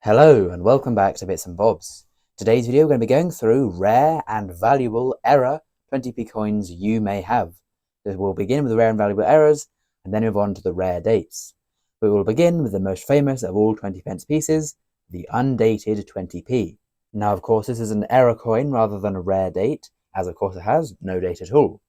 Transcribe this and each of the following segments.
Hello and welcome back to Bits and Bobs. Today's video we're going to be going through rare and valuable error 20p coins you may have. So we'll begin with the rare and valuable errors and then move on to the rare dates. We will begin with the most famous of all 20 pence pieces, the undated 20p. Now of course this is an error coin rather than a rare date, as of course it has no date at all.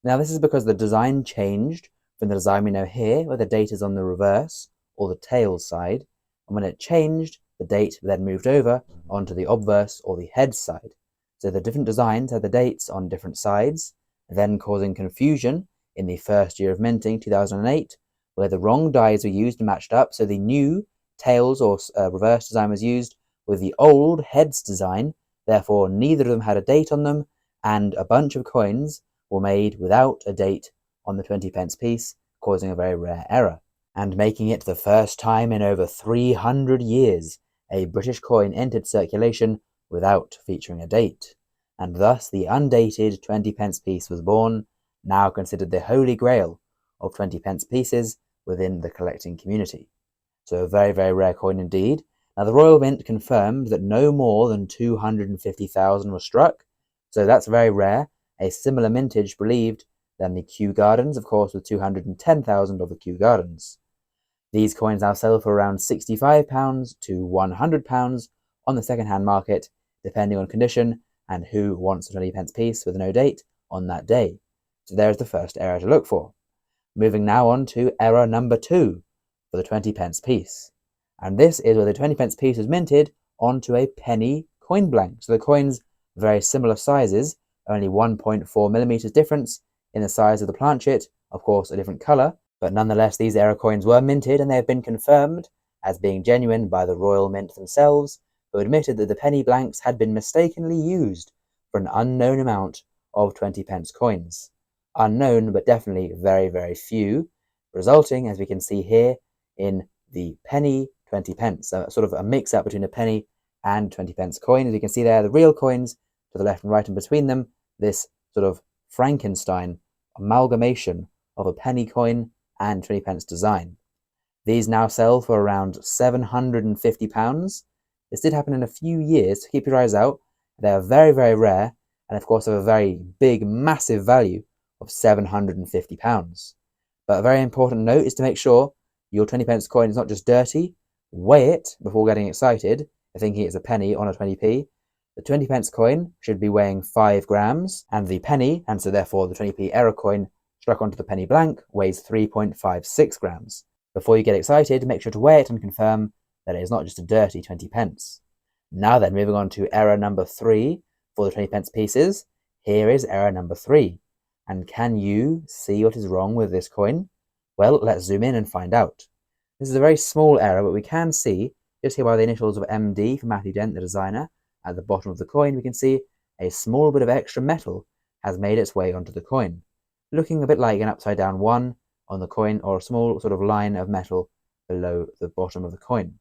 Now this is because the design changed from the design we know here, where the date is on the reverse or the tail side, and when it changed, the date then moved over onto the obverse or the head side. So the different designs had the dates on different sides, then causing confusion in the first year of minting, 2008, where the wrong dies were used and matched up. So the new tails or reverse design was used with the old heads design. Therefore, neither of them had a date on them, and a bunch of coins were made without a date on the 20 pence piece, causing a very rare error, and making it the first time in over 300 years a British coin entered circulation without featuring a date, and thus the undated 20 pence piece was born, now considered the holy grail of 20 pence pieces within the collecting community. So a very, very rare coin indeed. Now the Royal Mint confirmed that no more than 250,000 were struck, so that's very rare, a similar mintage believed than the Kew Gardens, of course, with 210,000 of the Kew Gardens. These coins now sell for around £65 to £100 on the second-hand market, depending on condition and who wants a 20 pence piece with no date on that day. So there's the first error to look for. Moving now on to error number 2 for the 20 pence piece. And this is where the 20 pence piece is minted onto a penny coin blank. So the coins very similar sizes, only 1.4 millimeters difference in the size of the planchet, of course a different color, but nonetheless these error coins were minted and they have been confirmed as being genuine by the Royal Mint themselves, who admitted that the penny blanks had been mistakenly used for an unknown amount of 20 pence coins. Unknown, but definitely very, very few, resulting, as we can see here, in the penny 20 pence, sort of a mix-up between a penny and 20 pence coin. As you can see there, the real coins to the left and right, and between them, this sort of Frankenstein amalgamation of a penny coin and 20 pence design. These now sell for around £750. This did happen in a few years, so keep your eyes out. They are very, very rare, and of course have a very big, massive value of £750. But a very important note is to make sure your 20 pence coin is not just dirty. Weigh it before getting excited, thinking it's a penny on a 20p. The 20 pence coin should be weighing 5 grams, and the penny, and so therefore the 20p error coin, struck onto the penny blank, weighs 3.56 grams. Before you get excited, make sure to weigh it and confirm that it is not just a dirty 20 pence. Now then, moving on to error number 3 for the 20 pence pieces. Here is error number 3. And can you see what is wrong with this coin? Well, let's zoom in and find out. This is a very small error, but we can see, just here by the initials of MD for Matthew Dent, the designer, at the bottom of the coin, we can see a small bit of extra metal has made its way onto the coin, looking a bit like an upside down 1 on the coin, or a small sort of line of metal below the bottom of the coin.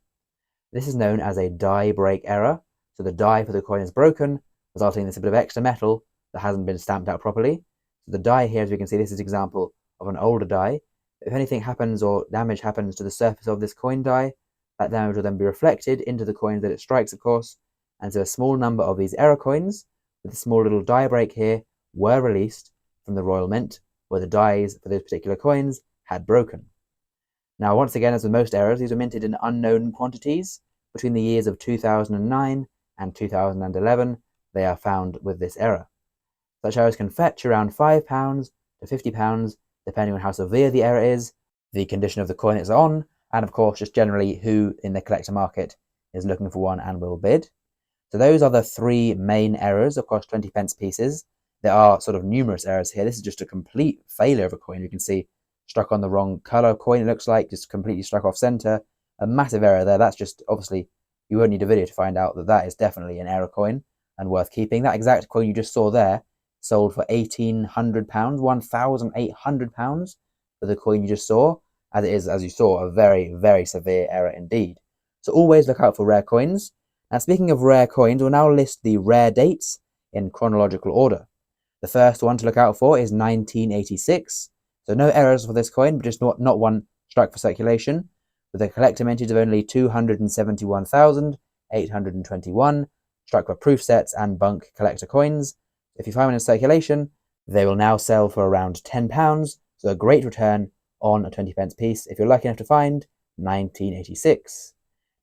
This is known as a die break error, so the die for the coin is broken, resulting in this bit of extra metal that hasn't been stamped out properly. So the die here, as we can see, this is an example of an older die. If anything happens or damage happens to the surface of this coin die, that damage will then be reflected into the coins that it strikes, of course, and so a small number of these error coins, with a small little die break here, were released from the Royal Mint, where the dies for those particular coins had broken. Now, once again, as with most errors, these were minted in unknown quantities. Between the years of 2009 and 2011, they are found with this error. Such errors can fetch around £5 to £50, depending on how severe the error is, the condition of the coin it's on, and of course, just generally who in the collector market is looking for one and will bid. So those are the 3 main errors across 20 pence pieces. There are sort of numerous errors here. This is just a complete failure of a coin. You can see struck on the wrong color coin, it looks like, just completely struck off center. A massive error there. That's just, obviously, you won't need a video to find out that that is definitely an error coin and worth keeping. That exact coin you just saw there sold for £1,800, £1,800 for the coin you just saw, as it is, as you saw, a very, very severe error indeed. So always look out for rare coins. Now, speaking of rare coins, we'll now list the rare dates in chronological order. The first one to look out for is 1986. So no errors for this coin, but just not one struck for circulation. with a collector mintage of only 271,821, struck for proof sets and bunk collector coins. If you find one in circulation, they will now sell for around £10, so a great return on a 20p piece if you're lucky enough to find 1986.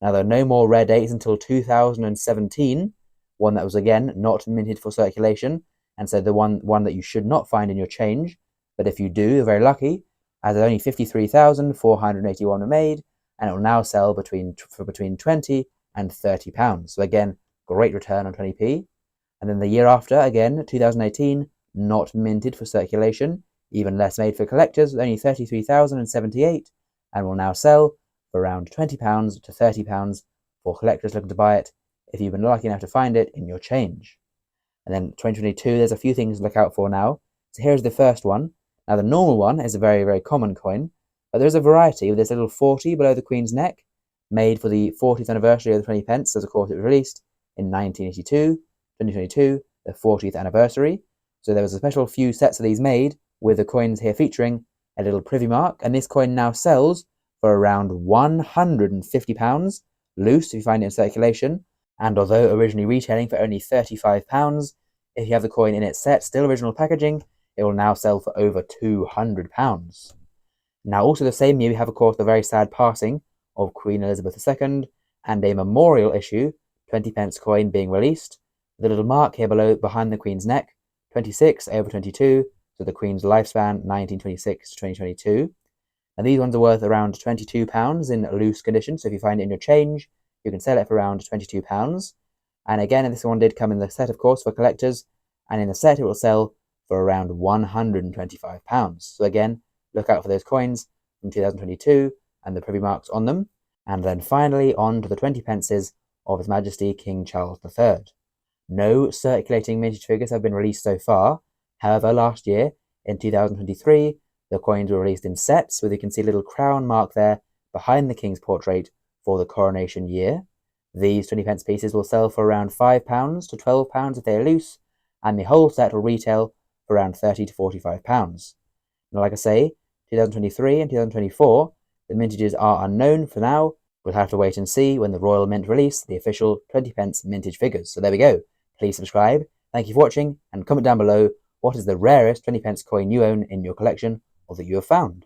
Now, there are no more rare dates until 2017, one that was again not minted for circulation, and so the one that you should not find in your change. But if you do, you're very lucky, as only 53,481 were made, and it will now sell for between £20 and £30. So again, great return on 20p. And then the year after, again, 2018, not minted for circulation, even less made for collectors, with only 33,078, and will now sell for around £20 to £30 for collectors looking to buy it if you've been lucky enough to find it in your change. And then 2022, there's a few things to look out for now. So here's the first one. Now, the normal one is a very, very common coin, but there's a variety with this little 40 below the Queen's neck, made for the 40th anniversary of the 20p, as of course it was released in 1982, 2022, the 40th anniversary. So there was a special few sets of these made, with the coins here featuring a little privy mark, and this coin now sells for around £150, loose if you find it in circulation, and although originally retailing for only £35, if you have the coin in its set, still original packaging, it will now sell for over £200. Now, also the same year, we have, of course, the very sad passing of Queen Elizabeth II, and a memorial issue, 20p coin being released, with a little mark here behind the Queen's neck, 26/22, so the Queen's lifespan, 1926 to 2022. And these ones are worth around £22 in loose condition, so if you find it in your change, you can sell it for around £22. And again, this one did come in the set, of course, for collectors, and in the set it will sell for around £125. So again, look out for those coins from 2022 and the privy marks on them. And then finally, on to the 20p of His Majesty King Charles III. No circulating mintage figures have been released so far. However, last year, in 2023, the coins were released in sets, where you can see a little crown mark there behind the King's portrait for the coronation year. These 20p pieces will sell for around £5 to £12 if they are loose, and the whole set will retail for around £30 to £45. Now, like I say, 2023 and 2024, the mintages are unknown for now. We'll have to wait and see when the Royal Mint release the official 20p mintage figures. So there we go. Please subscribe. Thank you for watching, and comment down below what is the rarest 20p coin you own in your collection or that you have found.